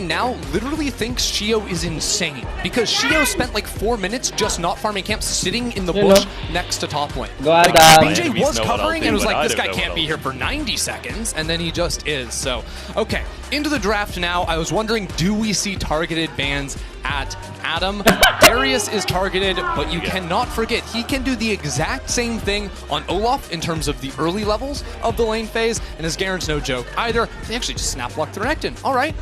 now literally thinks Shio is insane because Shio spent like 4 minutes just not farming camp, sitting in the bush next to top lane. Like, BJ was covering and was like, this guy can't be here for 90 seconds, and then he just is. So, okay, into the draft now. I was wondering, do we see targeted bans at Adam? Darius is targeted, but you cannot forget, he can do the exact same thing on Olaf in terms of the early levels of the lane phase, and his Garen's no joke either. They actually just snap block the Renekton. All right.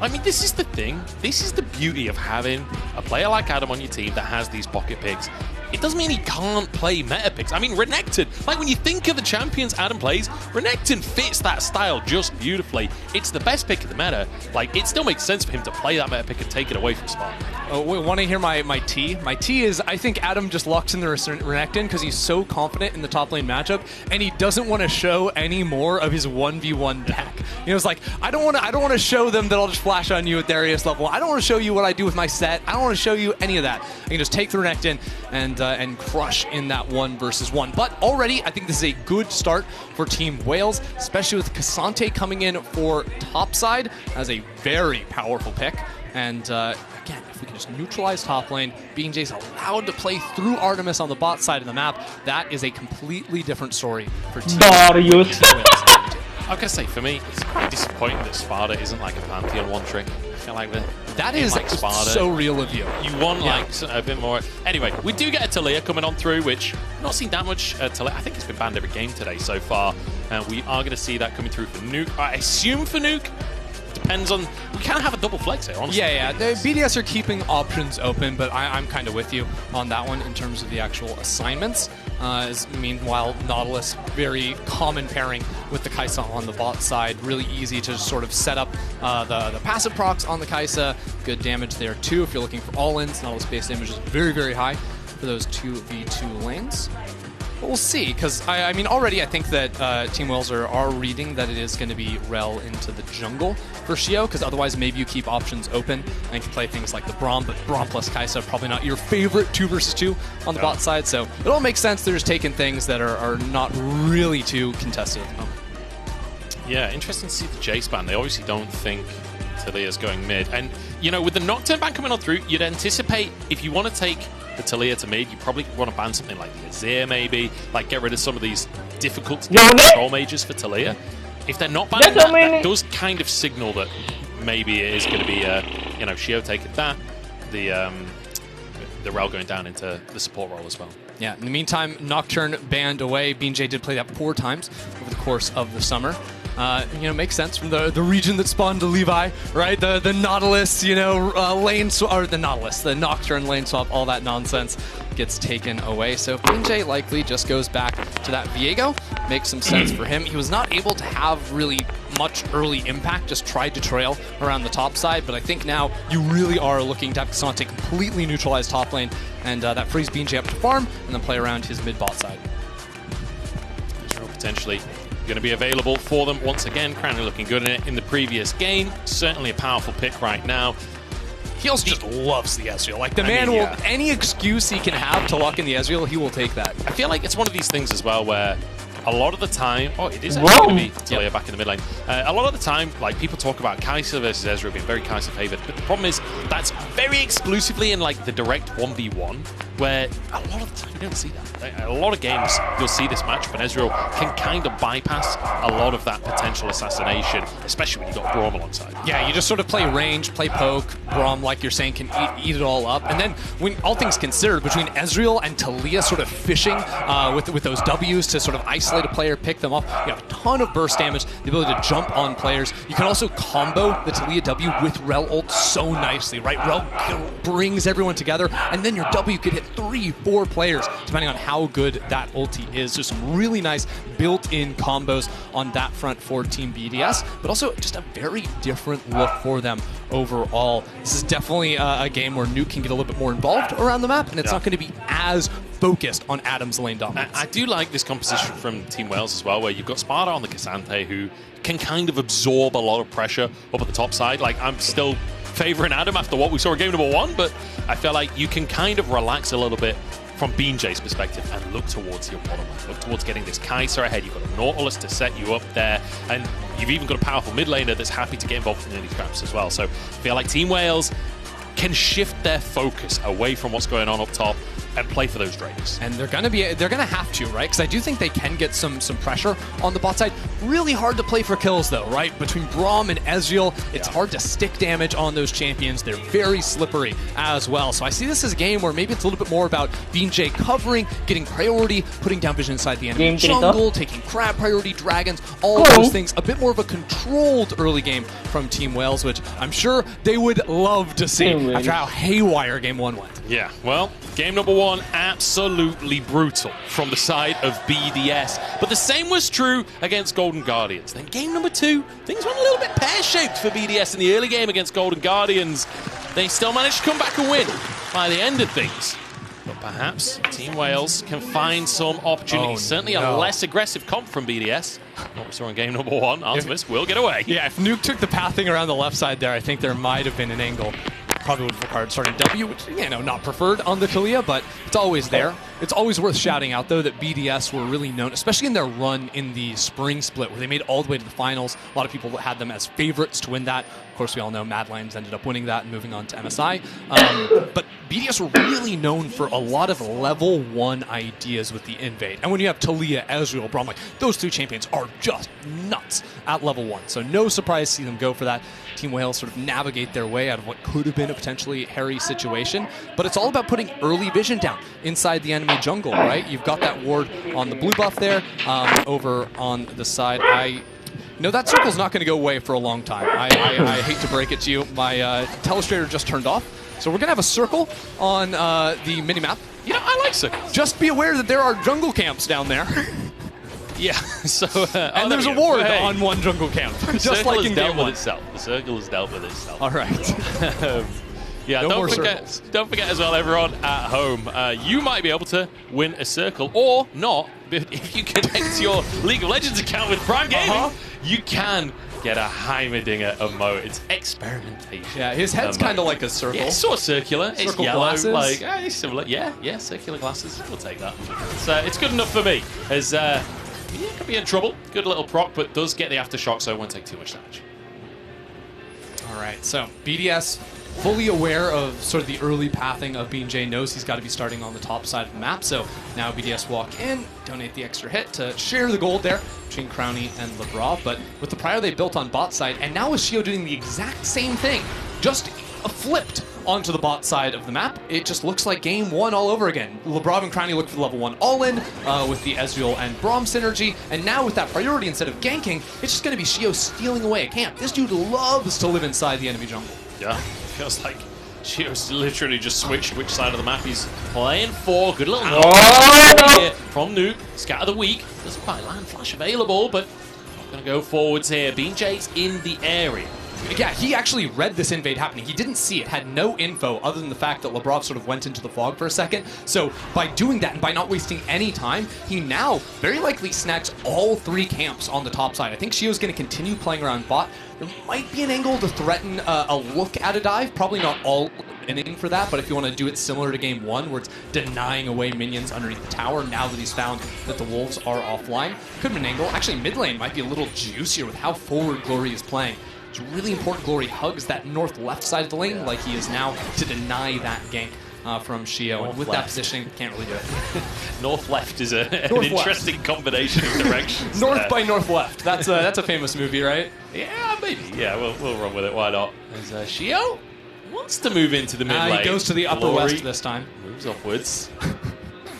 I mean, this is the thing. This is the beauty of having a player like Adam on your team that has these pocket picks. It doesn't mean he can't play meta picks. I mean, Renekton, like when you think of the champions Adam plays, Renekton fits that style just beautifully. It's the best pick of the meta. Like, it still makes sense for him to play that meta pick and take it away from Spark. Oh, want to hear my T? My T is, I think Adam just locks in the Renekton because he's so confident in the top lane matchup, and he doesn't want to show any more of his 1v1 deck. You know, it's like, I don't want to show them that I'll just flash on you at Darius level. I don't want to show you what I do with my set. I don't want to show you any of that. I can just take the Renekton and crush in that 1v1. But already, I think this is a good start for Team Wales, especially with Cassante coming in for topside as a very powerful pick. And again, if we can just neutralize top lane, BJ's allowed to play through Artemis on the bot side of the map. That is a completely different story for Team Wales. I was going to say, for me, it's quite disappointing that Sparta isn't like a Pantheon one trick. I feel like that is like Sparta, so real of you. You want like a bit more. Anyway, we do get a Taliyah coming on through, which I've not seen that much Taliyah. I think it's been banned every game today so far. We are going to see that coming through for Nuke. I assume for Nuke. Depends on, we can't have a double flex here, honestly. Yeah, the BDS are keeping options open, but I'm kind of with you on that one in terms of the actual assignments. Meanwhile, Nautilus, very common pairing with the Kai'Sa on the bot side. Really easy to sort of set up the passive procs on the Kai'Sa. Good damage there too if you're looking for all-ins. Nautilus base damage is very, very high for those 2v2 lanes. But we'll see, because I mean, already I think that Team Wales are reading that it is going to be Rel into the jungle for Shio, because otherwise maybe you keep options open and can play things like the Braum, but Braum plus Kai'Sa probably not your favorite 2 versus 2 on the bot side, so it all makes sense. They're just taking things that are not really too contested at the moment. Yeah, interesting to see the Jace ban. They obviously don't think Taliyah's going mid, and you know, with the Nocturne ban coming on through, you'd anticipate if you want to take the Taliyah to mid, you probably want to ban something like the Azir maybe, like get rid of some of these difficult control mages for Taliyah. If they're not banning that does kind of signal that maybe it is going to be, you know, Shio taking that, the Rel going down into the support role as well. Yeah, in the meantime, Nocturne banned away. BJ did play that 4 times over the course of the summer. You know, makes sense from the region that spawned the Levi, right? The Nautilus, you know, lane swap, or the Nautilus, the Nocturne lane swap, all that nonsense gets taken away. So BJ likely just goes back to that Viego. Makes some sense for him. He was not able to have really much early impact, just tried to trail around the top side, but I think now you really are looking to have Cassante completely neutralize top lane, and that frees BJ up to farm, and then play around his mid-bot side. Potentially going to be available for them once again. Cranley looking good in it in the previous game. Certainly a powerful pick right now. He also just loves the Ezreal. Like, the man will, any excuse he can have to lock in the Ezreal, he will take that. I feel like it's one of these things as well where a lot of the time, it is actually going to be Taliyah back in the mid lane. A lot of the time, like, people talk about Kai'Sa versus Ezreal being very Kai'Sa favored, but the problem is that's very exclusively in like the direct 1v1, where a lot of the time you don't see that. A lot of games you'll see this matchup, and Ezreal can kind of bypass a lot of that potential assassination, especially when you've got Braum alongside. Yeah, you just sort of play range, play poke. Braum, like you're saying, can eat it all up. And then, when all things considered, between Ezreal and Taliyah sort of fishing with those Ws to sort of isolate a player, pick them up, you have a ton of burst damage, the ability to jump on players. You can also combo the Taliyah W with Rel ult so nicely, right? Rel brings everyone together, and then your W could hit 3-4 players, depending on how good that ulti is. There's some really nice built-in combos on that front for Team BDS, but also just a very different look for them overall. This is definitely a game where Nuke can get a little bit more involved around the map, and it's not going to be as focused on Adam's lane dominance. I do like this composition from Team Wales as well, where you've got Sparta on the Cassante, who can kind of absorb a lot of pressure up at the top side. Like, I'm still favoring Adam after what we saw in game number 1, but I feel like you can kind of relax a little bit from BJ's perspective and look towards your bottom lane. Look towards getting this Kai'Sa ahead. You've got a Nautilus to set you up there, and you've even got a powerful mid laner that's happy to get involved in early scraps as well. So I feel like Team Wales can shift their focus away from what's going on up top and play for those Drakes. And they're gonna have to, right? Because I do think they can get some pressure on the bot side. Really hard to play for kills though, right? Between Braum and Ezreal, it's hard to stick damage on those champions. They're very slippery as well. So I see this as a game where maybe it's a little bit more about BJ covering, getting priority, putting down vision inside the enemy jungle, taking crab priority, dragons, all those things. A bit more of a controlled early game from Team Wales, which I'm sure they would love to see after how haywire game 1 went. Yeah, well, game number 1, absolutely brutal from the side of BDS. But the same was true against Golden Guardians. Then game number 2, things went a little bit pear-shaped for BDS in the early game against Golden Guardians. They still managed to come back and win by the end of things. But perhaps Team Wales can find some opportunities. Certainly a less aggressive comp from BDS. What we saw in game number 1, Artemis will get away. Yeah, if Nuke took the pathing around the left side there, I think there might have been an angle. Probably would have required starting W, which, you know, not preferred on the Taliyah, but it's always there. It's always worth shouting out, though, that BDS were really known, especially in their run in the spring split, where they made all the way to the finals. A lot of people had them as favorites to win that. Of course, we all know Mad Lions ended up winning that and moving on to MSI. But BDS were really known for a lot of level 1 ideas with the invade. And when you have Taliyah, Ezreal, Braum, like, those 2 champions are just nuts at level 1. So no surprise to see them go for that. Team Wales sort of navigate their way out of what could have been a potentially hairy situation. But it's all about putting early vision down inside the enemy jungle, right? You've got that ward on the blue buff there, over on the side. No, that circle's not going to go away for a long time. I hate to break it to you. My telestrator just turned off. So we're going to have a circle on the minimap. You know, I like circles. Just be aware that there are jungle camps down there. Yeah, so... and there's a ward on one jungle camp. Just like in game 1. The circle has dealt with itself. All right. Yeah, no don't forget as well, everyone at home, you might be able to win a circle or not. But if you connect your League of Legends account with Prime Gaming, you can get a Heimerdinger emote. It's experimentation. Yeah, his head's kind of like a circle. Yeah, it's sort of circular. It's circle yellow, glasses. like it's similar. Yeah, circular glasses. We'll take that. So it's good enough for me. As could be in trouble. Good little proc, but does get the aftershock, so it won't take too much damage. All right, so BDS fully aware of sort of the early pathing of BJ, knows he's got to be starting on the top side of the map. So now BDS walk in, donate the extra hit to share the gold there between Crowny and Labrov. But with the prior they built on bot side, and now with Shio doing the exact same thing, just flipped onto the bot side of the map, it just looks like game 1 all over again. Labrov and Crowny look for the level 1 all-in with the Ezreal and Braum synergy, and now with that priority, instead of ganking, it's just going to be Shio stealing away a camp. This dude loves to live inside the enemy jungle. Yeah, feels like Shio's literally just switched which side of the map he's playing for. Good little here from Nuke. Scatter the weak. Doesn't quite land flash available, but not going to go forwards here. BJ's in the area. Yeah, he actually read this invade happening. He didn't see it, had no info other than the fact that Labrov sort of went into the fog for a second. So by doing that and by not wasting any time, he now very likely snags all 3 camps on the top side. I think Shio's going to continue playing around bot. There might be an angle to threaten a look at a dive. Probably not all inning for that, but if you want to do it similar to game 1, where it's denying away minions underneath the tower, now that he's found that the wolves are offline, could be an angle. Actually, mid lane might be a little juicier with how forward Glory is playing. It's really important Glory hugs that north-left side of the lane like he is now to deny that gank from Shio. And with that positioning, can't really do it. North-left is an interesting combination of directions. North by north-left. That's a famous movie, right? Yeah, maybe. Yeah, we'll run with it. Why not? As Shio wants to move into the mid lane. He goes to the upper west this time. Moves upwards.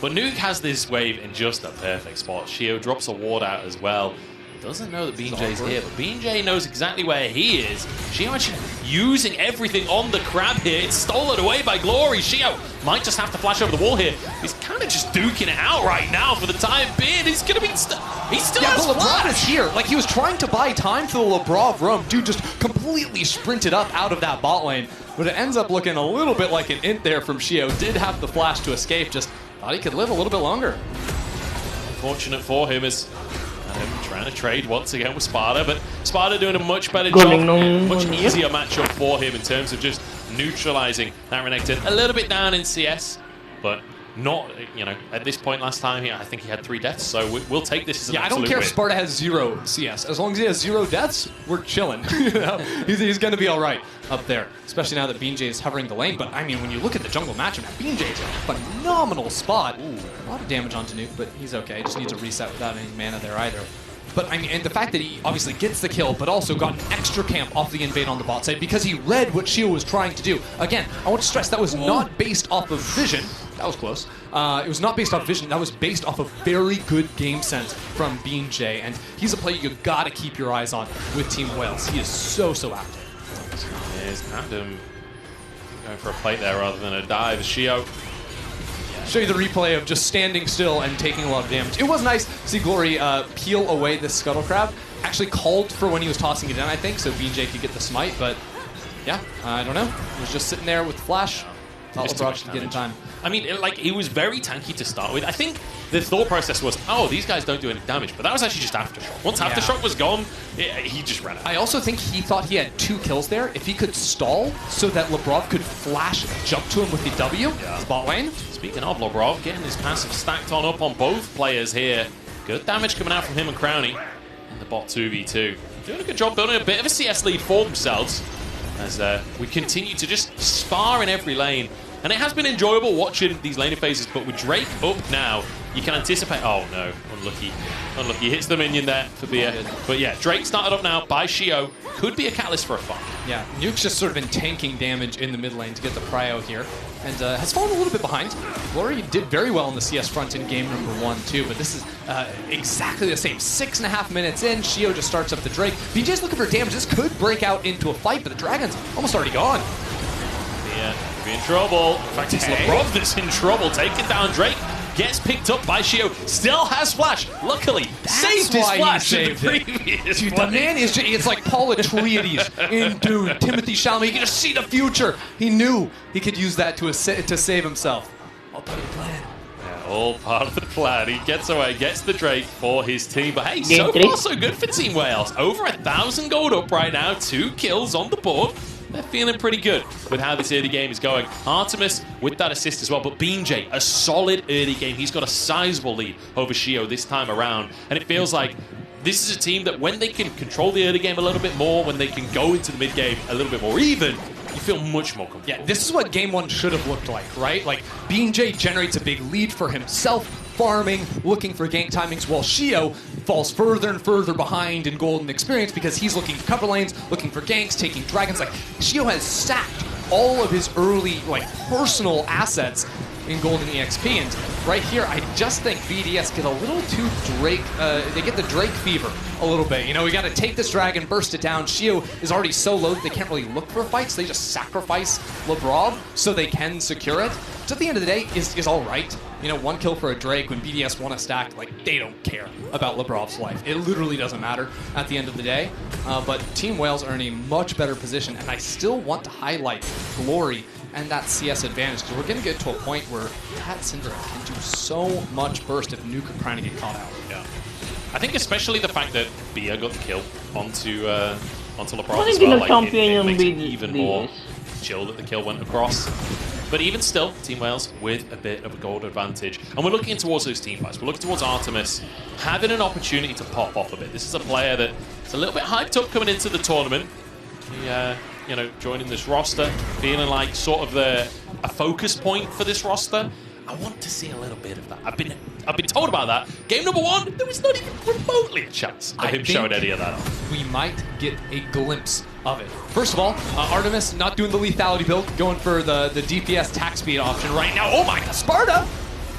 But Nuke has this wave in just the perfect spot. Shio drops a ward out as well. Doesn't know that BJ's here, but BJ knows exactly where he is. Shio actually using everything on the crab here. It's stolen away by Glory. Shio might just have to flash over the wall here. He's kind of just duking it out right now for the time being. He's going to be... he still has Labrov is here. Like, he was trying to buy time for the Labrov roam. Dude just completely sprinted up out of that bot lane. But it ends up looking a little bit like an int there from Shio. Did have the flash to escape. Just thought he could live a little bit longer. Unfortunate for him is... trying to trade once again with Sparta, but Sparta doing a much better job, much easier matchup for him in terms of just neutralizing that Renekton. A little bit down in CS, but not, at this point last time, I think he had 3 deaths, so we'll take this as an I absolute don't care win. if Sparta has 0 CS. As long as he has 0 deaths, we're chilling. He's going to be all right up there, especially now that BJ is hovering the lane. But, I mean, when you look at the jungle matchup, BJ is a phenomenal spot. Ooh, a lot of damage onto Nuke, but he's okay. Just needs a reset without any mana there either. But, I mean, and the fact that he obviously gets the kill, but also got an extra camp off the invade on the bot side because he read what Shio was trying to do. Again, I want to stress that was not based off of vision. That was close. It was not based off vision. That was based off of very good game sense from BJ. And he's a player you've got to keep your eyes on with Team Wales. He is so active. There's Adam going for a plate there rather than a dive. Shio. Show you the replay of just standing still and taking a lot of damage. It was nice to see Glory peel away this Scuttle Crab. Actually called for when he was tossing it down, I think, so BJ could get the smite, but yeah, I don't know. He was just sitting there with Flash. Thought LeBron should get in time. I mean, he was very tanky to start with. I think the thought process was, oh, these guys don't do any damage, but that was actually just Aftershock. Once Aftershock was gone, he just ran out. I also think he thought he had 2 kills there. If he could stall so that Lebrov could flash jump to him with the W, bot lane. Speaking of Lebrov, getting his passive stacked up on both players here. Good damage coming out from him and Crowny in the bot 2v2. Doing a good job building a bit of a CS lead for themselves as we continue to just spar in every lane. And it has been enjoyable watching these laning phases, but with Drake up now, you can anticipate... Oh, no. Unlucky. Unlucky. Hits the minion there for Bia. But yeah, Drake started up now by Shio. Could be a catalyst for a fight. Yeah, Nuke's just sort of been tanking damage in the mid lane to get the prio here. And has fallen a little bit behind. Glory did very well on the CS front in game number 1, too. But this is exactly the same. 6.5 minutes in, Shio just starts up the Drake. BJ's looking for damage. This could break out into a fight, but the Dragon's almost already gone. Yeah, be in trouble. In fact, it's Lebrov that's in trouble. Taking down Drake. Gets picked up by Shio. Still has Flash. Luckily, saved his Flash in the previous Dude, the man is just, it's like Paul Atreides in Dune. Timothée Chalamet, you can just see the future. He knew he could use that to save himself. All part of the plan. Yeah, all part of the plan. He gets away, gets the Drake for his team. But hey, so far so good for Team Wales. Over 1,000 gold up right now. 2 kills on the board. They're feeling pretty good with how this early game is going. Artemis with that assist as well, but BJ, a solid early game. He's got a sizable lead over Shio this time around, and it feels like this is a team that when they can control the early game a little bit more, when they can go into the mid game a little bit more even, you feel much more comfortable. Yeah, this is what game 1 should have looked like, right? Like, BJ generates a big lead for himself, farming, looking for gank timings, while Shio falls further and further behind in golden experience because he's looking for cover lanes, looking for ganks, taking dragons. Like, Shio has sacked all of his early, personal assets in golden EXP, and right here, I just think BDS get a little too Drake, they get the Drake fever a little bit. You know, we gotta take this dragon, burst it down. Shio is already so low that they can't really look for a fight, so they just sacrifice Lebrov so they can secure it. So at the end of the day, is all right. You know, 1 kill for a Drake when BDS want to stack, they don't care about Lebrov's life. It literally doesn't matter at the end of the day. But Team Wales are in a much better position, and I still want to highlight Glory and that CS advantage, because we're going to get to a point where Cat Syndrome can do so much burst if Nuke and trying to get caught out. Yeah. I think especially the fact that Bia got the kill onto Lebrov as well, it makes it even more chill that the kill went across. But even still, Team Wales with a bit of a gold advantage. And we're looking towards those team fights. We're looking towards Artemis having an opportunity to pop off a bit. This is a player that's a little bit hyped up coming into the tournament. He, joining this roster, feeling like sort of a focus point for this roster. I want to see a little bit of that. I've been told about that. Game number 1, there was not even remotely a chance of him showing any of that off. We might get a glimpse of it. First of all, Artemis not doing the lethality build, going for the DPS tax speed option right now. Oh my god, Sparta!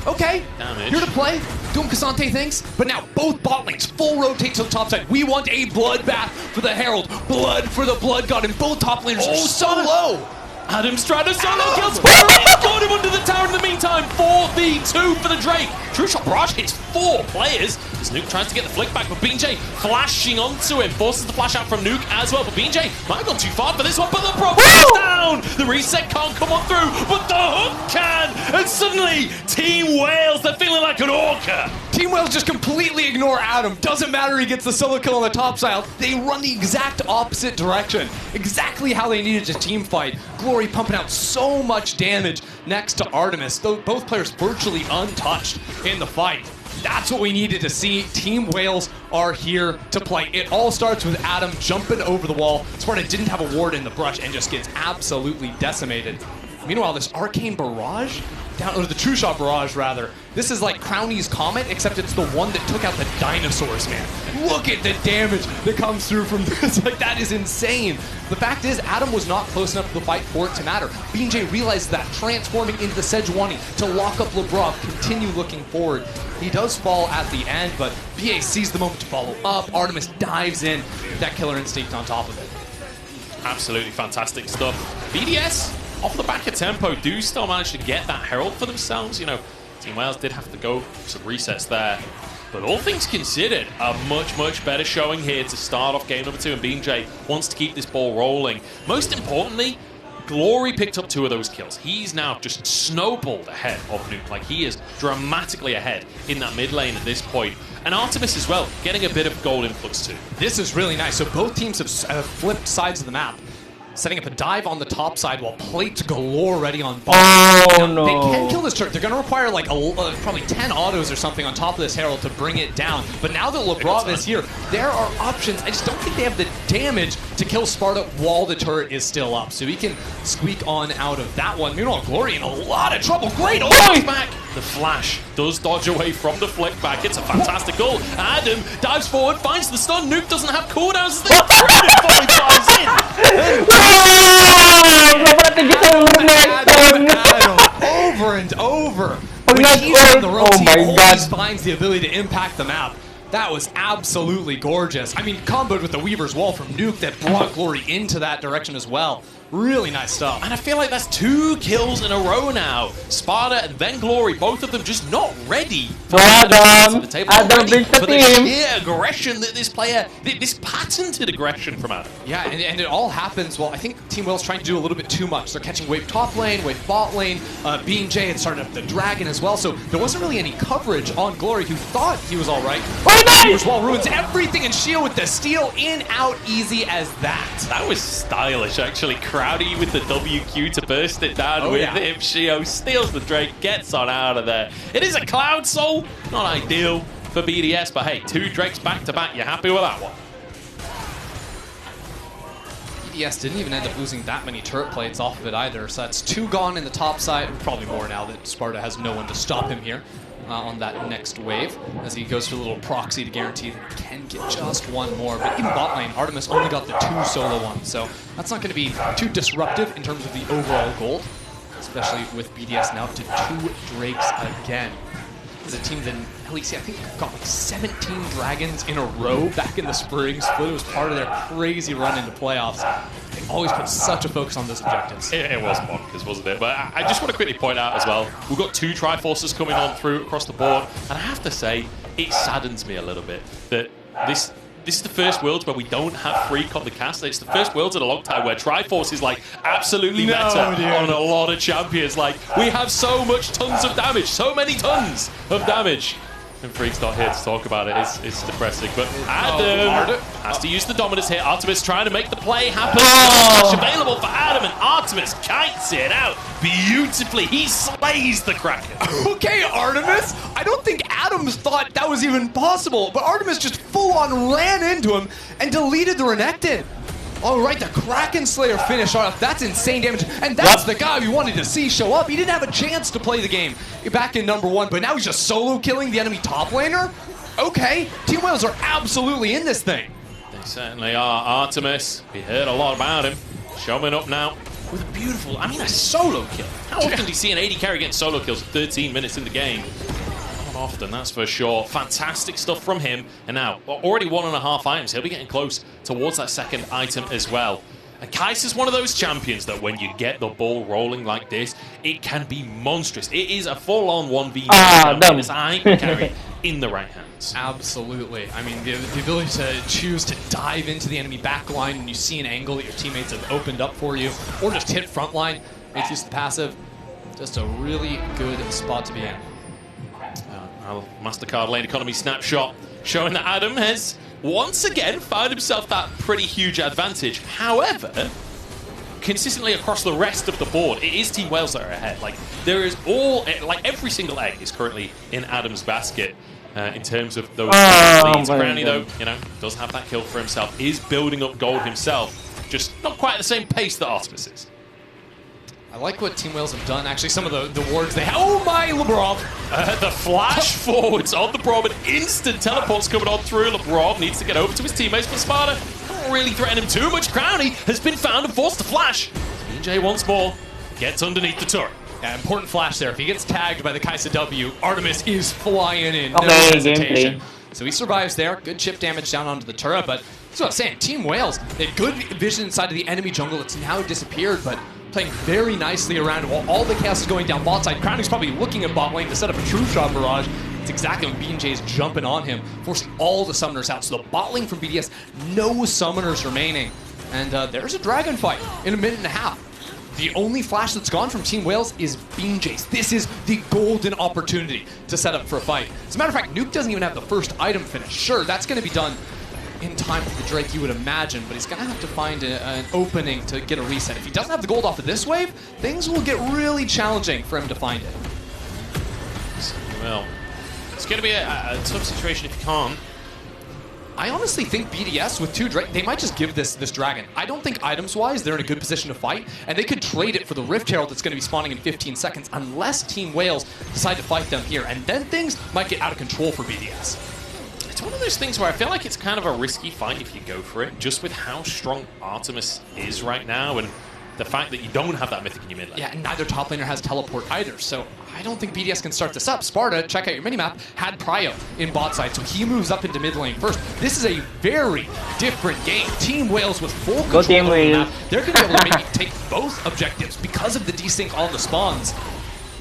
Okay, damage. Here to play, doing Cassante things, but now both bot lanes, full rotate to the top side. We want a bloodbath for the Herald, blood for the Blood God, and both top laners are so low. Adam's trying to solo kill Sparta. He's got him under the tower in the meantime for the 2 for the Drake. True Shot Barrage hits 4 players as Nuke tries to get the flick back, but BJ flashing onto him, forces the flash out from Nuke as well. But BJ might have gone too far for this one, but Lebrov goes down down. The reset can't come on through, but the hook can. And suddenly, Team Wales, they're feeling like an orca. Team Wales just completely ignore Adam. Doesn't matter, he gets the solo kill on the top side. They run the exact opposite direction. Exactly how they needed to team fight. Glory pumping out so much damage next to Artemis. Though both players virtually untouched in the fight. That's what we needed to see. Team Wales are here to play. It all starts with Adam jumping over the wall. Sparta didn't have a ward in the brush and just gets absolutely decimated. Meanwhile, this Arcane Barrage, or the True Shot Barrage, rather. This is like Crowny's Comet, except it's the one that took out the dinosaurs, man. Look at the damage that comes through from this. Like, that is insane. The fact is, Adam was not close enough to the fight for it to matter. BJ realized that, transforming into the Sejuani to lock up Lebrov, continue looking forward. He does fall at the end, but BA sees the moment to follow up. Artemis dives in with that killer instinct on top of it. Absolutely fantastic stuff. BDS, off the back of tempo, do still manage to get that Herald for themselves. You know, Team Wales did have to go some resets there. But all things considered, a much, much better showing here to start off game number 2. And BJ wants to keep this ball rolling. Most importantly, Glory picked up 2 of those kills. He's now just snowballed ahead of Nuke. Like, he is dramatically ahead in that mid lane at this point. And Artemis as well, getting a bit of gold influx too. This is really nice. So both teams have flipped sides of the map, setting up a dive on the top side while plates galore ready on bottom. Oh, no. They can kill this turret. They're going to require like probably 10 autos or something on top of this Herald to bring it down. But now that Lebrov is here, there are options. I just don't think they have the damage to kill Sparta while the turret is still up. So he can squeak on out of that one. Meanwhile, Glory in a lot of trouble. Great He's back. The flash does dodge away from the flick back. It's a fantastic goal. Adam dives forward, finds the stun. Nuke doesn't have cooldowns. Fully dives in. Adam, over and over. When he's on the ropes, he always finds the ability to impact the map. That was absolutely gorgeous. I mean, comboed with the Weaver's Wall from Nuke that brought Glory into that direction as well. Really nice stuff. And I feel like that's 2 kills in a row now. Sparta and then Glory, both of them just not ready for Adam, the table. for the sheer aggression that this player, this patented aggression from Adam. Yeah, and it all happens, well, I think Team Wales trying to do a little bit too much. They're catching wave top lane, wave bot lane, BJ had started up the Dragon as well, so there wasn't really any coverage on Glory, who thought he was all right. Weaver's Wall ruins everything, and Shield with the steal in, out, easy as that. That was stylish, actually. Crowdy with the WQ to burst it down with him. Shio steals the Drake, gets on out of there. It is a Cloud Soul. Not ideal for BDS, but hey, 2 Drakes back to back. You're happy with that one? BDS didn't even end up losing that many turret plates off of it either, so that's 2 gone in the top side. Probably more now that Sparta has no one to stop him here. On that next wave, as he goes for a little proxy to guarantee that he can get just 1 more. But even bot lane, Artemis only got the 2 solo ones, so that's not going to be too disruptive in terms of the overall gold, especially with BDS now to 2 Drakes again. As a team that, at least I think, got like 17 Dragons in a row back in the spring split. It was part of their crazy run into playoffs. They always put such a focus on those objectives. It was bonkers, wasn't it? But I just want to quickly point out as well, we've got 2 Triforces coming on through across the board, and I have to say, it saddens me a little bit that this is the first Worlds where we don't have Freak on the cast. It's the first Worlds in a long time where Triforce is like absolutely meta on a lot of champions. Like, we have so much tons of damage, so many tons of damage. And Freak's not here to talk about it. It's depressing. But Adam has to use the Dominus here. Artemis trying to make the play happen. Flash available for Adam, and Artemis kites it out beautifully. He slays the Kraken. Okay, Artemis. I don't think Adams thought that was even possible, but Artemis just full-on ran into him and deleted the Renekton. All right, the Kraken Slayer finish off. That's insane damage, and that's the guy we wanted to see show up. He didn't have a chance to play the game back in number 1, but now he's just solo killing the enemy top laner? Okay, Team Wales are absolutely in this thing. They certainly are. Artemis, we heard a lot about him. Showing up now with a beautiful, a solo kill. How often do you see an AD carry getting solo kills 13 minutes in the game? Often, that's for sure. Fantastic stuff from him. And now, already 1.5 items. He'll be getting close towards that 2nd item as well. And Kai'Sa's one of those champions that when you get the ball rolling like this, it can be monstrous. It is a full-on 1v1 champion as I can carry in the right hands. Absolutely. I mean, the ability to choose to dive into the enemy backline when you see an angle that your teammates have opened up for you, or just hit frontline, make use of the passive. Just a really good spot to be in. MasterCard Lane Economy snapshot showing that Adam has once again found himself that pretty huge advantage. However, consistently across the rest of the board, it is Team Wales that are ahead. Like, there is every single egg is currently in Adam's basket in terms of those leads. Crownie, though, does have that kill for himself, is building up gold himself, just not quite at the same pace that Artemis is. I like what Team Wales have done. Actually, some of the wards they have. Oh my, LeBron! The flash forwards on the Braum, and instant teleports coming on through. LeBron needs to get over to his teammates, but Sparta can't really threaten him too much. Crownie has been found and forced to flash. BJ once more gets underneath the turret. Yeah, important flash there. If he gets tagged by the Kai'Sa W, Artemis is flying in. No hesitation. So he survives there. Good chip damage down onto the turret, but that's what I'm saying. Team Wales, they had good vision inside of the enemy jungle. It's now disappeared, but playing very nicely around it while all the chaos is going down bot side. Crownie's probably looking at bot lane to set up a true shot barrage. It's exactly when B&J is jumping on him, forcing all the summoners out. So the bot lane from BDS, no summoners remaining. And there's a dragon fight in a minute and a half. The only flash that's gone from Team Wales is B&J's. This is the golden opportunity to set up for a fight. As a matter of fact, Nuke doesn't even have the first item finished. Sure, that's going to be done in time for the Drake, you would imagine, but he's going to have to find an opening to get a reset. If he doesn't have the gold off of this wave, things will get really challenging for him to find it. Well, it's going to be a tough situation if you can't. I honestly think BDS with 2 Drake, they might just give this dragon. I don't think items-wise they're in a good position to fight, and they could trade it for the Rift Herald that's going to be spawning in 15 seconds unless Team Wales decide to fight them here, and then things might get out of control for BDS. It's one of those things where I feel like it's kind of a risky fight if you go for it, just with how strong Artemis is right now and the fact that you don't have that mythic in your mid lane. Yeah, and neither top laner has teleport either, so I don't think BDS can start this up. Sparta, check out your minimap, had Prio in bot side, so he moves up into mid lane first. This is a very different game. Team Wales with full control of the map. They're going to be able to maybe take both objectives because of the desync on the spawns.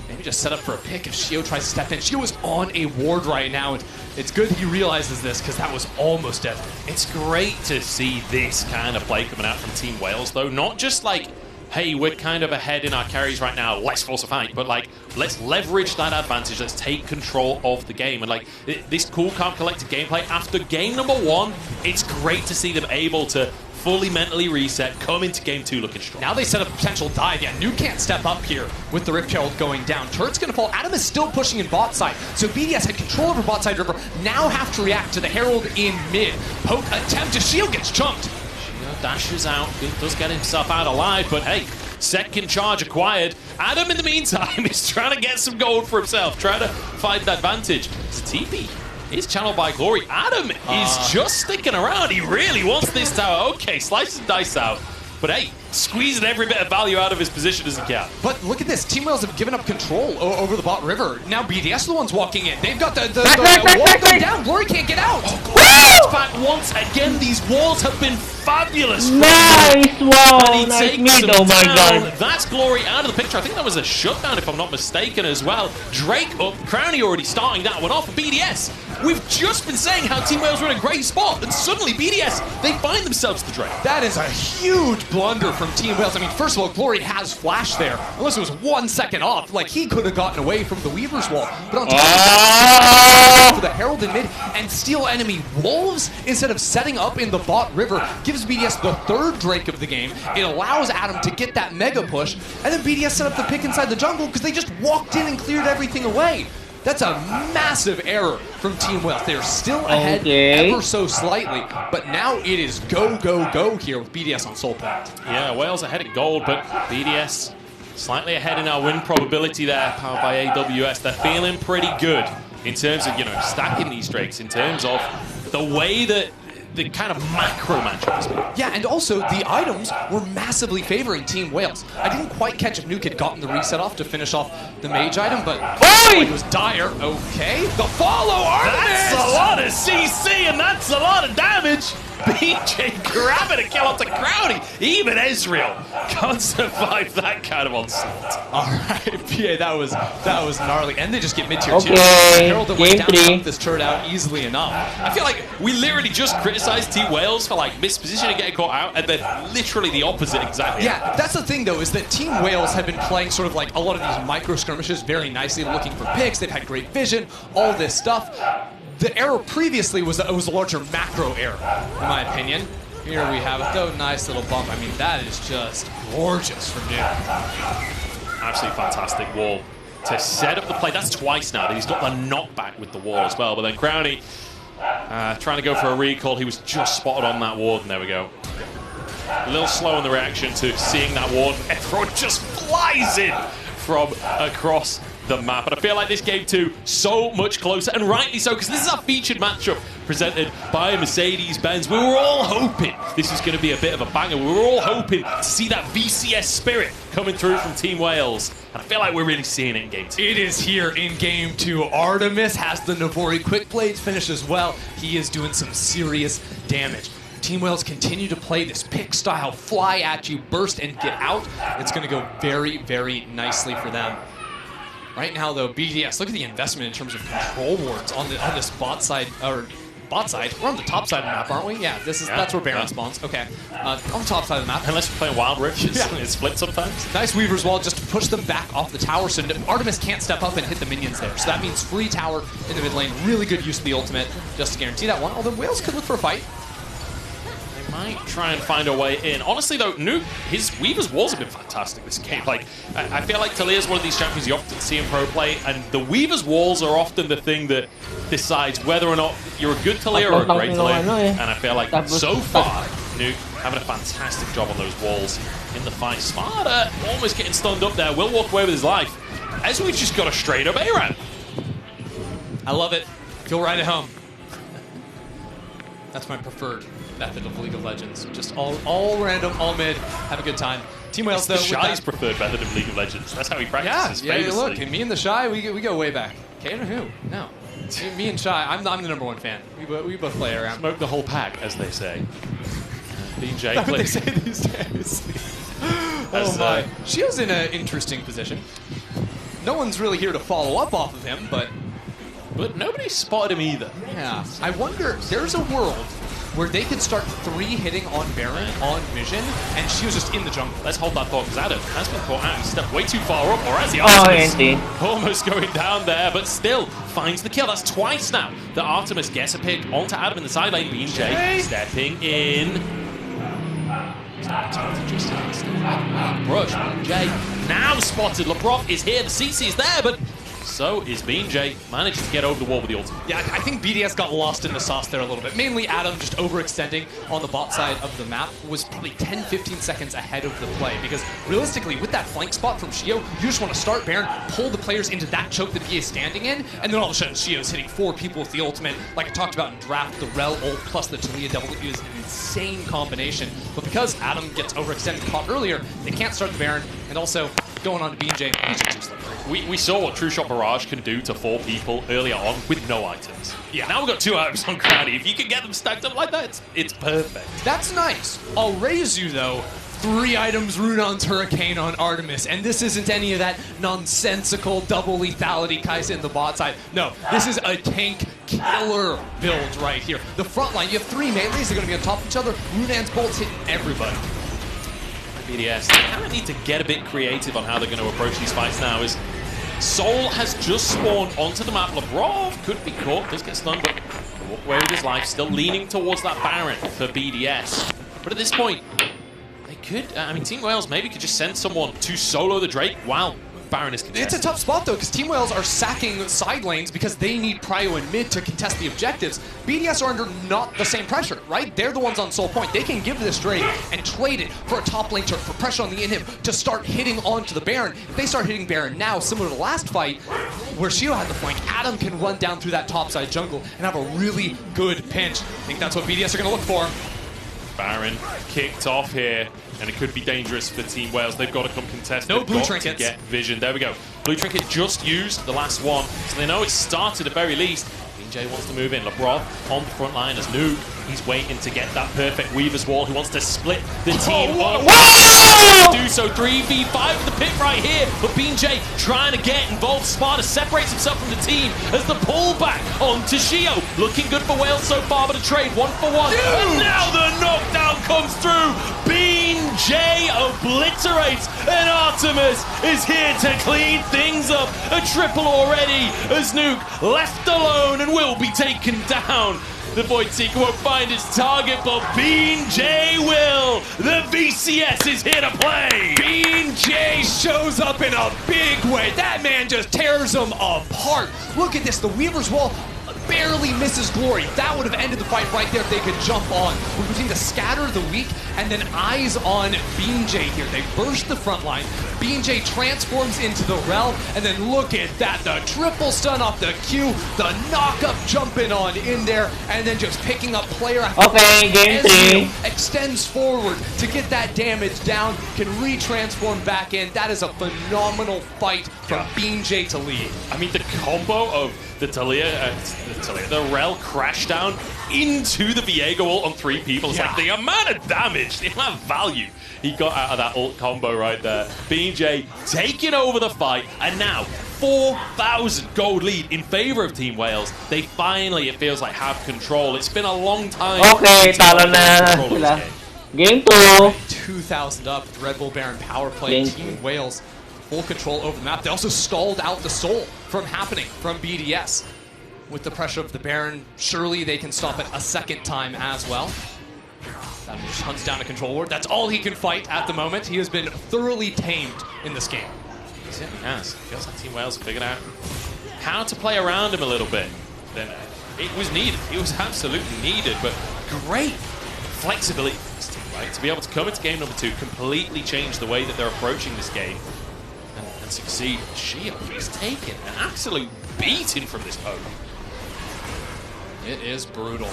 Maybe just set up for a pick if Shio tries to step in. Shio is on a ward right now, and it's good that he realizes this because that was almost dead. It's great to see this kind of play coming out from Team Wales, though. Not just like, hey, we're kind of ahead in our carries right now, let's force a fight, but like, let's leverage that advantage, let's take control of the game. And like, this cool, calm, collected gameplay, after game number 1, it's great to see them able to fully mentally reset, come into game 2 looking strong. Now they set up a potential dive. Yeah, Nuke can't step up here with the Rift Herald going down. Turret's gonna fall. Adam is still pushing in bot side. So BDS had control over bot side river, now have to react to the Herald in mid. Poke attempt to shield gets chunked. Shio dashes out, does get himself out alive, but hey, second charge acquired. Adam, in the meantime, is trying to get some gold for himself, trying to find that advantage. It's TP. Is channeled by Glory. Adam is just sticking around. He really wants this tower. Okay, slice and dice out. But hey, squeezing every bit of value out of his position as he can. But look at this. Team Wales have given up control over the bot river. Now BDS are the ones walking in. They've got the wall going down. Glory can't get out. Oh, back once again. These walls have been fabulous. Nice wall. And he nice takes mid. them Oh my down. god. That's Glory out of the picture. I think that was a shutdown, if I'm not mistaken, as well. Drake up. Crownie already starting that one off for BDS. We've just been saying how Team Wales were in a great spot, and suddenly BDS, they find themselves the Drake. That is a huge blunder from Team Wales. I mean, first of all, Glory has flash there. Unless it was 1 second off, like he could have gotten away from the Weaver's wall. But on top of for the Herald in mid and steal enemy wolves instead of setting up in the bot river gives BDS the 3rd Drake of the game. It allows Adam to get that mega push, and then BDS set up the pick inside the jungle because they just walked in and cleared everything away. That's a massive error from Team Wales. They're still ahead ever so slightly, but now it is go, go, go here with BDS on Soul Point. Yeah, Wales ahead at gold, but BDS slightly ahead in our win probability there, powered by AWS. They're feeling pretty good in terms of, stacking these Drakes, in terms of the way that the kind of macro matchup has been. Yeah, and also the items were massively favoring Team Wales. I didn't quite catch if Nuke had gotten the reset off to finish off the mage item, but it was dire. Okay, the follow Artemis! That's a lot of CC, and that's a lot of damage. BJ grabbing a kill onto Crowdy. Even Ezreal can't survive that kind of onslaught. All right, PA, that was gnarly, and they just get mid-tier too. Okay, Herald that went game down 3. took this turret out easily enough. I feel like we literally just criticized Team Wales for like mispositioning, getting caught out, and then literally the opposite exactly. Yeah, that's the thing though, is that Team Wales have been playing sort of like a lot of these micro skirmishes very nicely, looking for picks. They've had great vision, all this stuff. The error previously was a larger macro error, in my opinion. Here we have it though, nice little bump. I mean, that is just gorgeous from Nuke. Absolutely fantastic wall to set up the play. That's twice now that he's got the knockback with the wall as well. But then Crowny trying to go for a recall. He was just spotted on that ward, and there we go. A little slow in the reaction to seeing that ward. Everyone just flies in from across the map. And I feel like this game too, so much closer, and rightly so, because this is our featured matchup presented by Mercedes-Benz. We were all hoping this was going to be a bit of a banger. We were all hoping to see that VCS spirit coming through from Team Wales. And I feel like we're really seeing it in Game 2. It is here in Game 2. Artemis has the Navori quick blades finish as well. He is doing some serious damage. Team Wales continue to play this pick style, fly at you, burst and get out. It's going to go very, very nicely for them. Right now, though, BDS, look at the investment in terms of control wards on this bot side, or bot side. We're on the top side of the map, aren't we? Yeah, that's where Baron spawns. Okay, on the top side of the map. Unless you're playing Wild Rift, it's split sometimes. Nice Weaver's Wall just to push them back off the tower, so Artemis can't step up and hit the minions there. So that means free tower in the mid lane. Really good use of the ultimate just to guarantee that one. Although Wales could look for a fight. Might try and find a way in. Honestly, though, Nuke, his Weaver's Walls have been fantastic this game. Like, I feel like Talia's one of these champions you often see in pro play, and the Weaver's Walls are often the thing that decides whether or not you're a good Talia or a great Talia. And I feel like so far, Nuke having a fantastic job on those walls in the fight. Smarter, almost getting stunned up there, will walk away with his life. As we just got a straight up A-Ram. I love it. Feel right at home. That's my preferred method of League of Legends. Just all random, all mid, have a good time. Team Wales, though, Shy's preferred method of League of Legends. That's how he practices. Yeah, look, and me and the Shy, we go way back. Kane or who? No. Me and Shy, I'm the #1 fan. We both play around. Smoke the whole pack, as they say. BJ That's what they say these days. Oh my. Shio's in an interesting position. No one's really here to follow up off of him, but nobody spotted him either. Yeah. I wonder, there's a world where they could start 3-hitting on Baron, on Vision, and she was just in the jungle. Let's hold that thought, because Adam has been caught out. He stepped way too far up, or as he almost going down there, but still finds the kill. That's twice now that Artemis gets a pick onto Adam in the side lane. BJ stepping in. Brush, BJ now spotted. Lebrov is here, the CC is there, but so is BJ. Managed to get over the wall with the ultimate. Yeah, I think BDS got lost in the sauce there a little bit. Mainly Adam just overextending on the bot side of the map was probably 10-15 seconds ahead of the play, because realistically, with that flank spot from Shio, you just want to start Baron, pull the players into that choke that he is standing in, and then all of a sudden Shio's hitting 4 people with the ultimate. Like I talked about in draft, the Rel ult plus the Talia double is an insane combination. But because Adam gets overextended, caught earlier, they can't start the Baron, and also going on to BJ, he's just too slippery. We saw what True Shot Barrage can do to 4 people earlier on with no items. Yeah, now we've got 2 items on Crowdy. If you can get them stacked up like that, it's perfect. That's nice. I'll raise you, though. 3 items Runon's Hurricane on Artemis, and this isn't any of that nonsensical double lethality Kai'Sa in the bot side. No, this is a tank killer build right here. The front line, you have 3 melees, they're going to be on top of each other. Runon's bolts hitting everybody. BDS, they kind of need to get a bit creative on how they're going to approach these fights now. As Soul has just spawned onto the map. Lebrov could be caught, does get stunned, but will walk away with his life. Still leaning towards that Baron for BDS. But at this point, they could, I mean, Team Wales maybe could just send someone to solo the Drake while Baron is contested. It's a tough spot, though, because Team Wales are sacking side lanes because they need prio and mid to contest the objectives. BDS are under not the same pressure, right? They're the ones on soul point. They can give this Drake and trade it for a top lane turret, for pressure on the inhib to start hitting onto the Baron. If they start hitting Baron now, similar to the last fight, where Shio had the flank, Adam can run down through that topside jungle and have a really good pinch. I think that's what BDS are going to look for. Baron kicked off here, and it could be dangerous for Team Wales. They've got to come contest. No They've blue got trinkets. To get vision. There we go. Blue trinket just used the last one, so they know it started at very least. BJ wants to move in. Lebrov on the front line as Nuke He's waiting to get that perfect Weaver's Wall. He wants to split the team up. Do so 3v5 in the pit right here. But BJ trying to get involved. Sparta separates himself from the team as the pullback onto Shio. Looking good for Wales so far, but a trade 1-for-1. And now the knockdown comes through. BJ obliterates, and Artemis is here to clean things up. A triple already as Nuke left alone and will be taken down. The Void Seeker won't find its target, but BJ will. The VCS is here to play. BJ shows up in a big way. That man just tears them apart. Look at this, the Weaver's Wall barely misses Glory. That would have ended the fight right there if they could jump on. We're between the Scatter, the Weak, and then eyes on BJ here. They burst the front line. BJ transforms into the Rel, and then look at that. The triple stun off the Q, the knock-up jumping on in there, and then just picking up player after Okay, game 3. Extends forward to get that damage down, can re-transform back in. That is a phenomenal fight from BJ to lead. I mean, the combo of the the Rel crash down into the Viego ult on 3 people. It's like the amount of damage, the amount of value he got out of that ult combo right there. BJ taking over the fight, and now 4,000 gold lead in favor of Team Wales. They finally, it feels like, have control. It's been a long time. Okay, talo na sila. Game 2. 2,000 up with Red Bull Baron power play. Team Wales full control over the map. They also stalled out the soul from happening from BDS. With the pressure of the Baron, surely they can stop it a second time as well. That just hunts down a control ward. That's all he can fight at the moment. He has been thoroughly tamed in this game. He certainly has. Feels like Team Wales have figured out how to play around him a little bit. Then it was needed. It was absolutely needed, but great flexibility, right? To be able to come into game number 2, completely change the way that they're approaching this game and succeed. Shio is taking an absolute beating from this poke. It is brutal.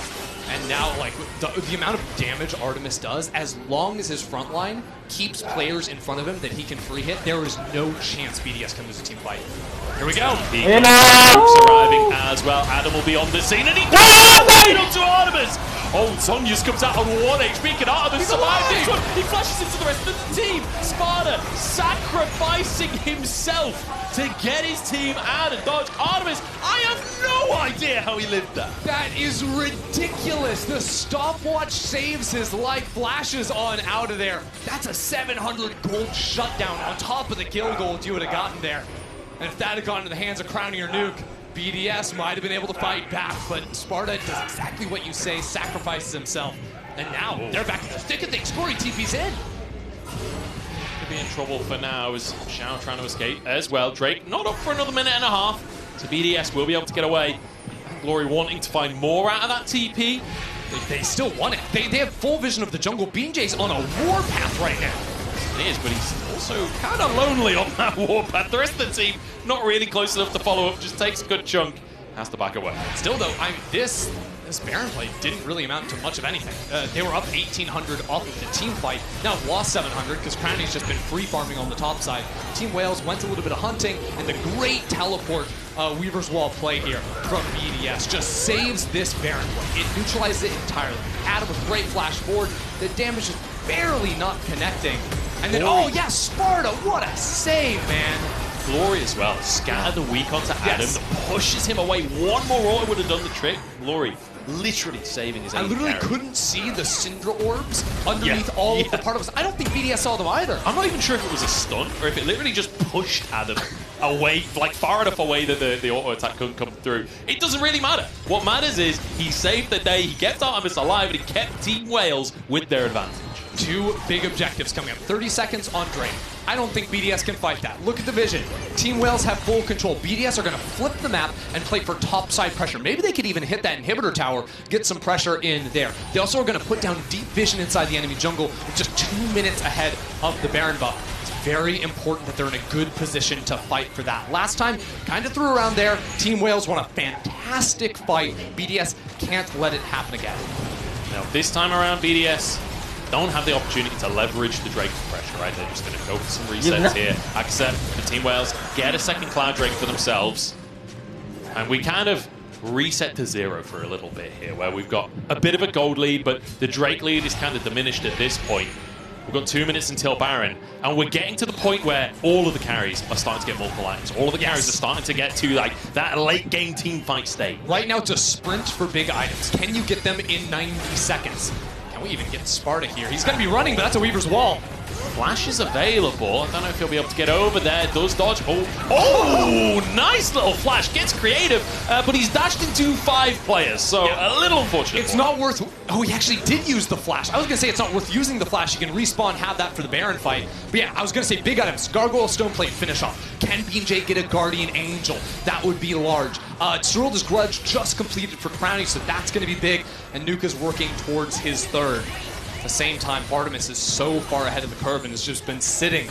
And now, like, the amount of damage Artemis does, as long as his front line keeps players in front of him that he can free hit, there is no chance BDS can lose a team fight. Here we go. Arriving as well. Adam will be on the scene, and he does to Artemis. Oh, Sonya's comes out on 1 HP. Can Artemis survive this one? He flashes into the rest of the team. Sparta sacrificing himself to get his team out of dodge. Artemis, I have no idea how he lived that. That is ridiculous. The stopwatch saves his life, flashes on out of there. That's a 700 gold shutdown on top of the kill gold you would have gotten there. And if that had gone into the hands of Crowny or Nuke, BDS might have been able to fight back, but Sparta does exactly what you say, sacrifices himself. And now they're back in the thick of things. Corey TP's in. Could be in trouble for now as Shao trying to escape as well. Drake not up for another minute and a half, so BDS will be able to get away. Glory wanting to find more out of that TP. They still want it. They have full vision of the jungle. BJ's on a warpath right now. It is, but he's also kind of lonely on that warpath. The rest of the team not really close enough to follow up. Just takes a good chunk. Has to back away. Still, though, this Baron play didn't really amount to much of anything. They were up 1,800 off of the team fight. Now lost 700 because Crowny's just been free farming on the top side. Team Wales went a little bit of hunting, and the great teleport Weaver's Wall play here from BDS just saves this Baron play. It neutralizes it entirely. Adam with great flash forward. The damage is barely not connecting. And then, oh yeah, Sparta, what a save, man. Glory as well. Scatter the weak onto Adam. Pushes him away. One more ult would have done the trick. Glory literally saving his I literally couldn't see the Syndra orbs underneath all of the particles. I don't think BDS saw them either. I'm not even sure if it was a stun or if it literally just pushed Adam away, like far enough away that the auto attack couldn't come through. It doesn't really matter. What matters is he saved the day, he kept Artemis alive, and he kept Team Wales with their advantage. 2 big objectives coming up. 30 seconds on Drake. I don't think BDS can fight that. Look at the vision. Team Wales have full control. BDS are going to flip the map and play for topside pressure. Maybe they could even hit that inhibitor tower, get some pressure in there. They also are going to put down deep vision inside the enemy jungle with just 2 minutes ahead of the Baron buff. It's very important that they're in a good position to fight for that. Last time, kind of threw around there. Team Wales won a fantastic fight. BDS can't let it happen again. Now, this time around, BDS don't have the opportunity to leverage the Drake pressure, right? They're just going to go for some resets here. Accept the Team Wales, get a second Cloud Drake for themselves. And we kind of reset to 0 for a little bit here, where we've got a bit of a gold lead, but the Drake lead is kind of diminished at this point. We've got 2 minutes until Baron, and we're getting to the point where all of the carries are starting to get multiple items. All of the carries are starting to get to like that late game team fight state. Right now it's a sprint for big items. Can you get them in 90 seconds? Can we even get Sparta here? He's going to be running, but that's a Weaver's Wall. Flash is available. I don't know if he'll be able to get over there. Does dodge. Oh, nice little flash. Gets creative, but he's dashed into 5 players, so a little unfortunate. It's not worth... Oh, he actually did use the flash. I was going to say it's not worth using the flash. You can respawn, have that for the Baron fight. But yeah, I was going to say big items. Gargoyle, Stoneplate, finish off. Can BJ get a Guardian Angel? That would be large. Tsurulda's Grudge just completed for Crownie, so that's going to be big. And Nuka's working towards his 3rd. At the same time, Artemis is so far ahead of the curve and has just been sitting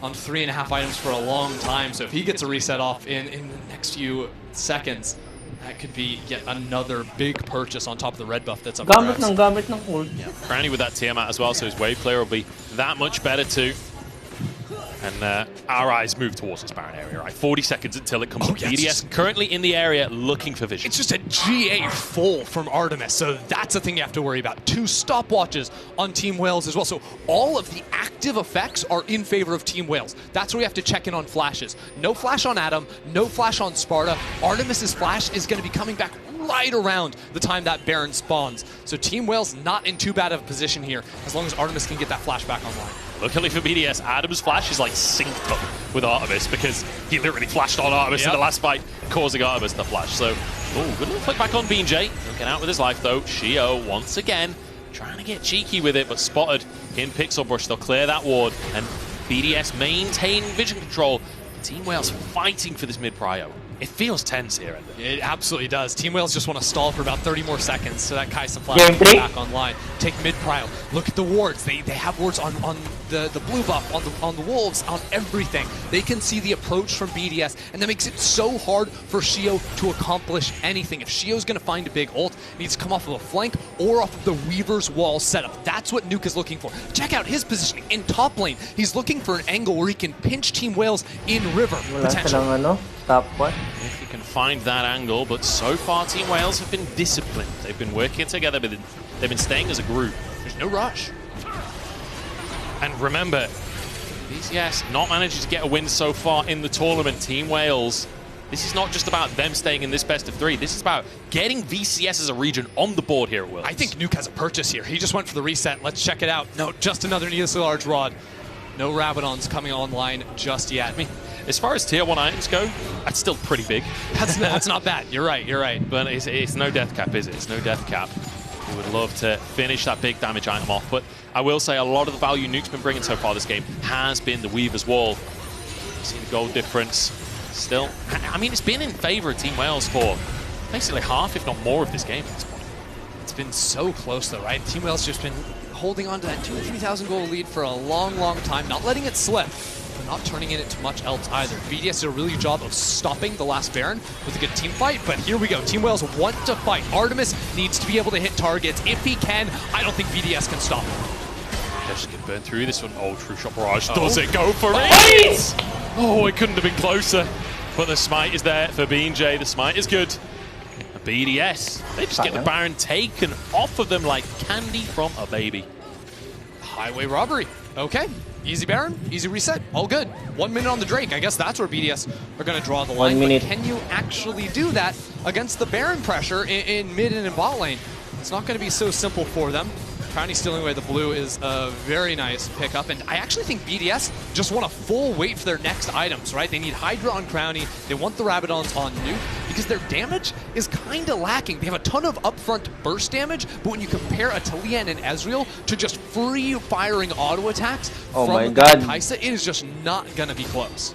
on 3.5 items for a long time. So if he gets a reset off in the next few seconds, that could be yet another big purchase on top of the red buff that's up for grabs. Gamit ng ult. Yeah, Crownie with that Tiamat as well, so his wave clear will be that much better too. And our eyes move towards this Baron area, right? 40 seconds until it comes up. BDS currently in the area looking for vision. It's just a GA full from Artemis, so that's the thing you have to worry about. 2 stopwatches on Team Wales as well. So all of the active effects are in favor of Team Wales. That's where we have to check in on flashes. No flash on Adam, no flash on Sparta. Artemis's flash is going to be coming back right around the time that Baron spawns. So Team Wales not in too bad of a position here, as long as Artemis can get that flash back online. Luckily for BDS, Adam's flash is like synced up with Artemis because he literally flashed on Artemis in the last fight, causing Artemis to flash. So, good little flick back on BJ. He'll get out with his life though. Shio, once again, trying to get cheeky with it, but spotted in Pixel Brush. They'll clear that ward, and BDS maintaining vision control. Team Wales fighting for this mid-prio. It feels tense here, Ender. It absolutely does. Team Wales just want to stall for about 30 more seconds so that Kaisa flash can get back online. Take mid-prio. Look at the wards. They have wards on the blue buff, on the wolves, on everything. They can see the approach from BDS, and that makes it so hard for Shio to accomplish anything. If Shio's going to find a big ult, it needs to come off of a flank or off of the Weaver's Wall setup. That's what Nuke is looking for. Check out his positioning in top lane. He's looking for an angle where he can pinch Team Wales in river, potentially. Top one. If you can find that angle, but so far Team Wales have been disciplined. They've been working together, but they've been staying as a group. There's no rush. And remember, BDS not managing to get a win so far in the tournament. Team Wales, this is not just about them staying in this best of 3. This is about getting VCS as a region on the board here at Worlds. I think Nuke has a purchase here. He just went for the reset. Let's check it out. No, just another needlessly large rod. No Rabadons coming online just yet. I mean, as far as tier 1 items go, that's still pretty big. That's not bad. You're right. But it's no death cap, is it? It's no death cap. We would love to finish that big damage item off, but I will say a lot of the value Nuke's been bringing so far this game has been the Weaver's Wall. See the gold difference. Still, I mean, it's been in favor of Team Wales for basically half, if not more, of this game at this point. It's been so close, though, right? Team Wales just been holding on to that 2,000 or 3,000 goal lead for a long, long time, not letting it slip, but not turning it into much else either. BDS did a really good job of stopping the last Baron with a good team fight, but here we go. Team Wales want to fight. Artemis needs to be able to hit targets. If he can, I don't think BDS can stop him. Just get burned through this one. Oh, True Shot Barrage. Does it go for it? Oh, it couldn't have been closer. But the smite is there for BJ. The smite is good. BDS, they just get the Baron taken off of them like candy from a baby. Highway robbery. Okay. Easy Baron, easy reset, all good. 1 minute on the Drake. I guess that's where BDS are going to draw the line. 1 minute. But can you actually do that against the Baron pressure in mid and in bot lane? It's not going to be so simple for them. Crownie stealing away the blue is a very nice pickup, and I actually think BDS just want a full wait for their next items, right? They need Hydra on Crownie, they want the Rabadons on Nuke, because their damage is kind of lacking. They have a ton of upfront burst damage, but when you compare a Talian and Ezreal to just free-firing auto attacks from Kaisa, it is just not going to be close.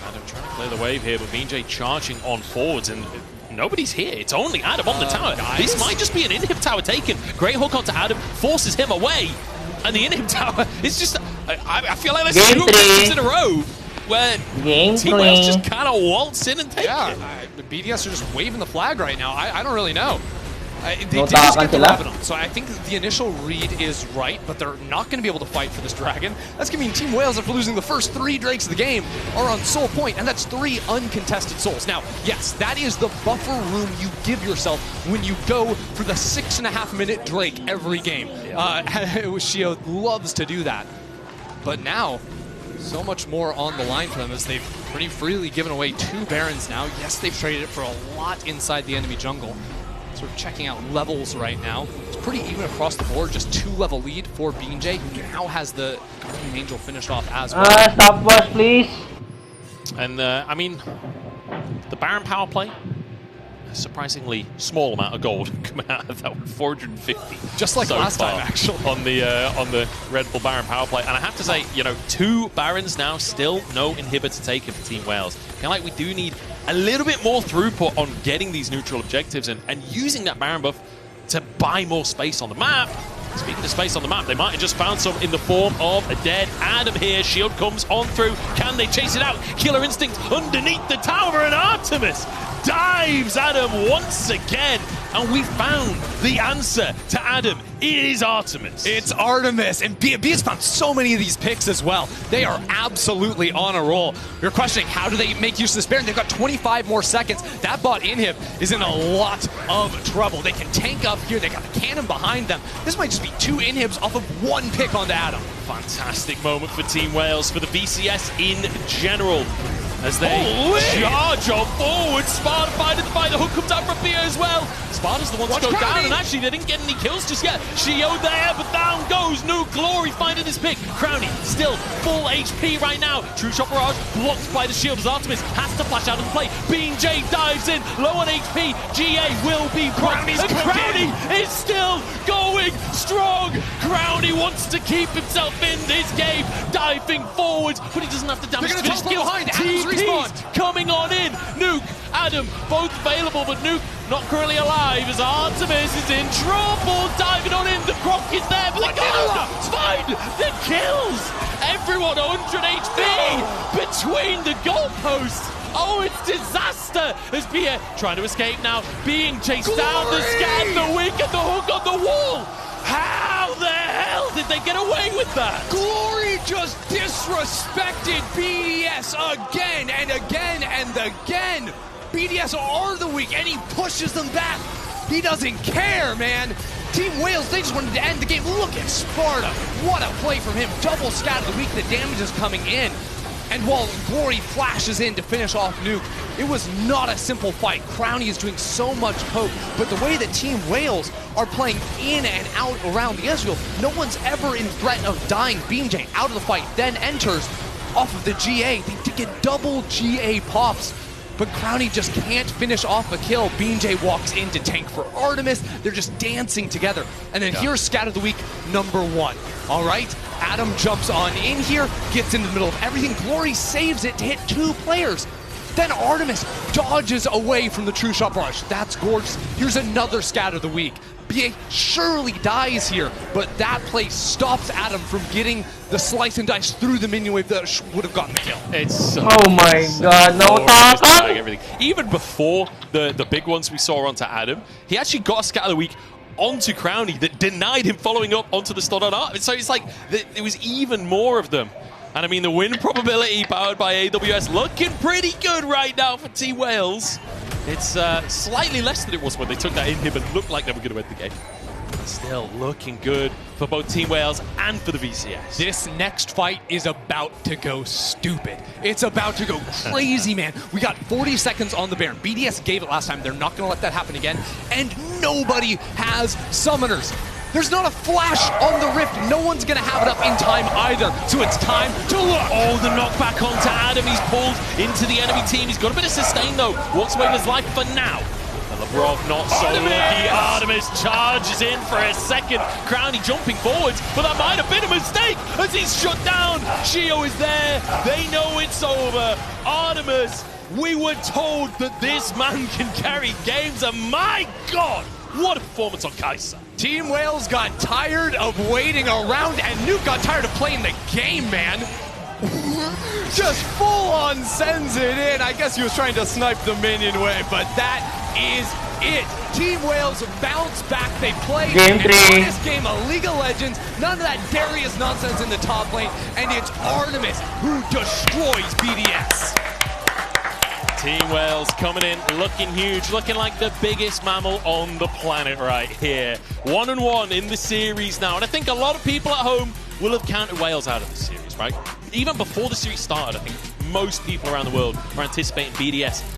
Adam trying to clear the wave here, but BJ charging on forwards, and nobody's here. It's only Adam on the tower. Guys? This might just be an inhib tower taken. Great hook onto Adam, forces him away. And the inhib tower is just... I feel like there's 2 matches in a row where Team Wales just kind of waltz in and take it. BDS are just waving the flag right now. I don't really know. They did just get the Revenant, so I think the initial read is right, but they're not going to be able to fight for this dragon. That's going to mean Team Wales, after losing the first 3 Drakes of the game, are on soul point, and that's 3 uncontested souls. Now, yes, that is the buffer room you give yourself when you go for the 6.5-minute Drake every game. Shio loves to do that. But now, so much more on the line for them as they've pretty freely given away 2 Barons now. Yes, they've traded it for a lot inside the enemy jungle. Sort of checking out levels right now. It's pretty even across the board, just 2-level lead for BJ, who now has the Guardian Angel finished off as well. Stop watch, please. And, I mean, the Baron power play, a surprisingly small amount of gold coming out of that one, 450. Just like so last time, actually. On the Red Bull Baron power play. And I have to say, you know, 2 Barons now, still no inhibitor taken for Team Wales. Kind of like we do need a little bit more throughput on getting these neutral objectives and using that Baron buff to buy more space on the map. Speaking of space on the map, they might have just found some in the form of a dead Adam here. Shield comes on through. Can they chase it out? Killer Instinct underneath the tower, and Artemis dives Adam once again. And we found the answer to Adam. It is Artemis. It's Artemis, and BS found so many of these picks as well. They are absolutely on a roll. You're questioning, how do they make use of this Baron? They've got 25 more seconds. That bot inhib is in a lot of trouble. They can tank up here. They got the cannon behind them. This might just be 2 inhibs off of 1 pick onto Adam. Fantastic moment for Team Wales, for the BCS in general. As they charge on forward, Sparta finding by the hook comes out from Bia as well. Sparta's the one to go down, and actually they didn't get any kills just yet. Shio there, but down goes Nuke. Glory finding his pick. Crowny still full HP right now. True Shot Barrage blocked by the shield as Artemis has to flash out and play. Bean J dives in, low on HP. GA will be blocked, and Crowny is still going strong. Crowny wants to keep himself in this game, diving forwards, but he doesn't have the damage to finish kills. Coming on in. Nuke, Adam, both available, but Nuke not currently alive as Artemis is in trouble. Diving on in. The Croc is there, but they got find the kills. Everyone 100 HP between the goalposts. Oh, it's disaster as Bia trying to escape now, being chased down the scan, the wing and the hook on the wall. How the hell did they get away with that? Glory just disrespected BDS again and again and again. BDS are the weak, and he pushes them back. He doesn't care, man. Team Wales, they just wanted to end the game. Look at Sparta. What a play from him. Double scat of the week. The damage is coming in. And while Glory flashes in to finish off Nuke, it was not a simple fight. Crowny is doing so much poke, but the way that Team Wales are playing in and out around the Ezreal, no one's ever in threat of dying. BeamJ out of the fight, then enters off of the GA. They did get double GA pops, but Crowny just can't finish off a kill. BeamJ walks in to tank for Artemis. They're just dancing together. And then here's Scat of the Week #1. All right, Adam jumps on in here, gets in the middle of everything. Glory saves it to hit 2 players. Then Artemis dodges away from the True Shot Barrage. That's gorgeous. Here's another Scat of the Week. BA surely dies here, but that play stops Adam from getting the slice and dice through the minion wave that would have gotten the kill. It's so, oh my god, no talk! Everything. Even before the big ones we saw onto Adam, he actually got a Scat of the Week onto Crowny that denied him following up onto the stun on Art. So it's like it was even more of them. And I mean, the win probability powered by AWS looking pretty good right now for Team Wales. It's slightly less than it was when they took that inhib and looked like they were going to win the game. Still looking good for both Team Wales and for the VCS. This next fight is about to go stupid. It's about to go crazy, man. We got 40 seconds on the Baron. BDS gave it last time. They're not going to let that happen again. And nobody has summoners. There's not a flash on the Rift. No one's going to have it up in time either. So it's time to look. Oh, the knockback onto Adam. He's pulled into the enemy team. He's got a bit of sustain, though. Walks away with his life for now. And Labrov not so lucky. Artemis charges in for a second. Crowny jumping forwards, but that might have been a mistake as he's shut down. Shio is there. They know it's over. Artemis, we were told that this man can carry games, and my God, what a performance on Kai'Sa. Team Wales got tired of waiting around, and Nuke got tired of playing the game, man. Just full on sends it in. I guess he was trying to snipe the minion wave, but that is it. Team Wales bounce back. They play Game an 3. honest game of League of Legends. None of that Darius nonsense in the top lane. And it's Artemis who destroys BDS. Team Wales coming in, looking huge, looking like the biggest mammal on the planet right here. 1-1 in the series now, and I think a lot of people at home will have counted Wales out of the series, right? Even before the series started, I think most people around the world were anticipating BDS